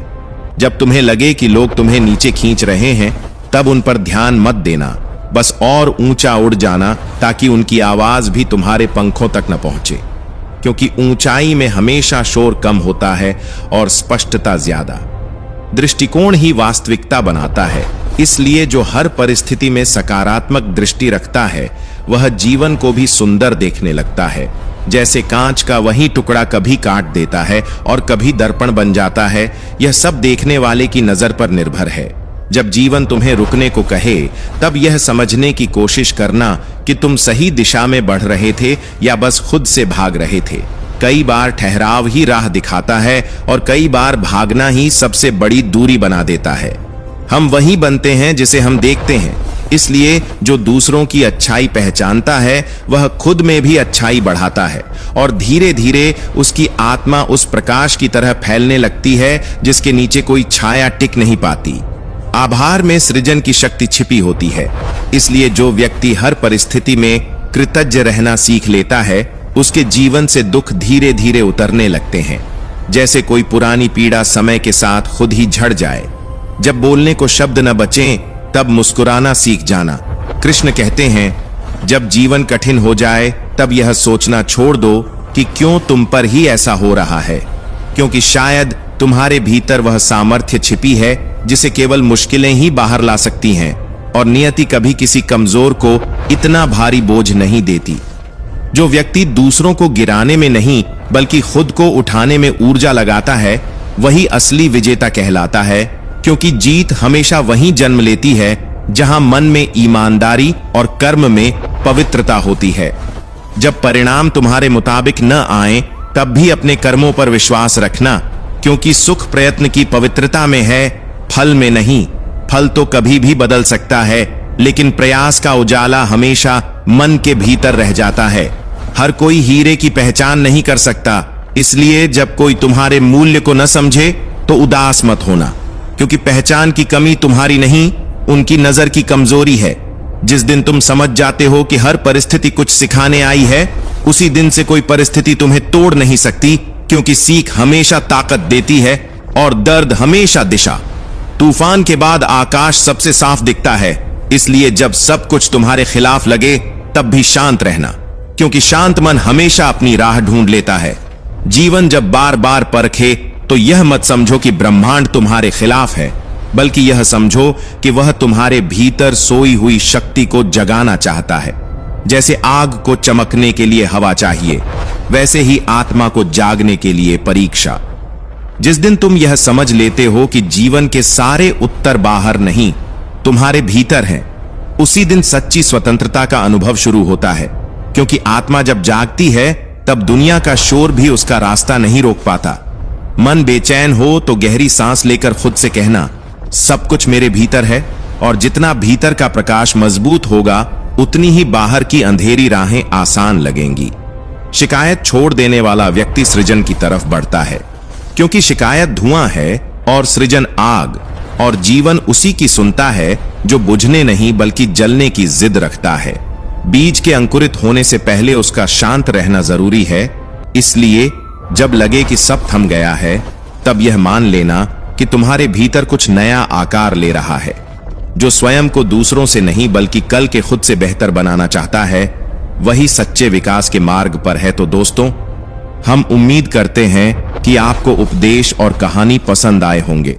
जब तुम्हें लगे कि लोग तुम्हें नीचे खींच रहे हैं तब उन पर ध्यान मत देना, बस और ऊंचा उड़ जाना ताकि उनकी आवाज भी तुम्हारे पंखों तक न पहुंचे, क्योंकि ऊंचाई में हमेशा शोर कम होता है और स्पष्टता ज्यादा। दृष्टिकोण ही वास्तविकता बनाता है, इसलिए जो हर परिस्थिति में सकारात्मक दृष्टि रखता है वह जीवन को भी सुंदर देखने लगता है। जैसे कांच का वही टुकड़ा कभी काट देता है और कभी दर्पण बन जाता है, यह सब देखने वाले की नजर पर निर्भर है। जब जीवन तुम्हें रुकने को कहे तब यह समझने की कोशिश करना कि तुम सही दिशा में बढ़ रहे थे या बस खुद से भाग रहे थे। कई बार ठहराव ही राह दिखाता है और कई बार भागना ही सबसे बड़ी दूरी बना देता है। हम वही बनते हैं जिसे हम देखते हैं, इसलिए जो दूसरों की अच्छाई पहचानता है वह खुद में भी अच्छाई बढ़ाता है और धीरे धीरे उसकी आत्मा उस प्रकाश की तरह फैलने लगती है जिसके नीचे कोई छाया टिक नहीं पाती। आभार में सृजन की शक्ति छिपी होती है, इसलिए जो व्यक्ति हर परिस्थिति में कृतज्ञ रहना सीख लेता है उसके जीवन से दुख धीरे धीरे उतरने लगते हैं, जैसे कोई पुरानी पीड़ा समय के साथ खुद ही झड़ जाए। जब बोलने को शब्द न बचें तब मुस्कुराना सीख जाना। कृष्ण कहते हैं, जब जीवन कठिन हो जाए तब यह सोचना छोड़ दो कि क्यों तुम पर ही ऐसा हो रहा है, क्योंकि शायद तुम्हारे भीतर वह सामर्थ्य छिपी है जिसे केवल मुश्किलें ही बाहर ला सकती हैं, और नियति कभी किसी कमजोर को इतना भारी बोझ नहीं देती। जो व्यक्ति दूसरों को गिराने में नहीं बल्कि खुद को उठाने में ऊर्जा लगाता है वही असली विजेता कहलाता है, क्योंकि जीत हमेशा वहीं जन्म लेती है जहां मन में ईमानदारी और कर्म में पवित्रता होती है। जब परिणाम तुम्हारे मुताबिक न आए तब भी अपने कर्मों पर विश्वास रखना, क्योंकि सुख प्रयत्न की पवित्रता में है, फल में नहीं। फल तो कभी भी बदल सकता है, लेकिन प्रयास का उजाला हमेशा मन के भीतर रह जाता है। हर कोई हीरे की पहचान नहीं कर सकता, इसलिए जब कोई तुम्हारे मूल्य को न समझे तो उदास मत होना, क्योंकि पहचान की कमी तुम्हारी नहीं, उनकी नजर की कमजोरी है। जिस दिन तुम समझ जाते हो कि हर परिस्थिति कुछ सिखाने आई है, उसी दिन से कोई परिस्थिति तुम्हें तोड़ नहीं सकती, क्योंकि सीख हमेशा ताकत देती है और दर्द हमेशा दिशा। तूफान के बाद आकाश सबसे साफ दिखता है, इसलिए जब सब कुछ तुम्हारे खिलाफ लगे तब भी शांत रहना, क्योंकि शांत मन हमेशा अपनी राह ढूंढ लेता है। जीवन जब बार बार परखे तो यह मत समझो कि ब्रह्मांड तुम्हारे खिलाफ है, बल्कि यह समझो कि वह तुम्हारे भीतर सोई हुई शक्ति को जगाना चाहता है। जैसे आग को चमकने के लिए हवा चाहिए, वैसे ही आत्मा को जागने के लिए परीक्षा। जिस दिन तुम यह समझ लेते हो कि जीवन के सारे उत्तर बाहर नहीं, तुम्हारे भीतर हैं, उसी दिन सच्ची स्वतंत्रता का अनुभव शुरू होता है, क्योंकि आत्मा जब जागती है तब दुनिया का शोर भी उसका रास्ता नहीं रोक पाता। मन बेचैन हो तो गहरी सांस लेकर खुद से कहना, सब कुछ मेरे भीतर है, और जितना भीतर का प्रकाश मजबूत होगा उतनी ही बाहर की अंधेरी राहें आसान लगेंगी। शिकायत छोड़ देने वाला व्यक्ति सृजन की तरफ बढ़ता है, क्योंकि शिकायत धुआं है और सृजन आग, और जीवन उसी की सुनता है जो बुझने नहीं बल्कि जलने की जिद रखता है। बीज के अंकुरित होने से पहले उसका शांत रहना जरूरी है, इसलिए जब लगे कि सब थम गया है तब यह मान लेना कि तुम्हारे भीतर कुछ नया आकार ले रहा है, जो स्वयं को दूसरों से नहीं बल्कि कल के खुद से बेहतर बनाना चाहता है, वही सच्चे विकास के मार्ग पर है। तो दोस्तों, हम उम्मीद करते हैं कि आपको उपदेश और कहानी पसंद आए होंगे।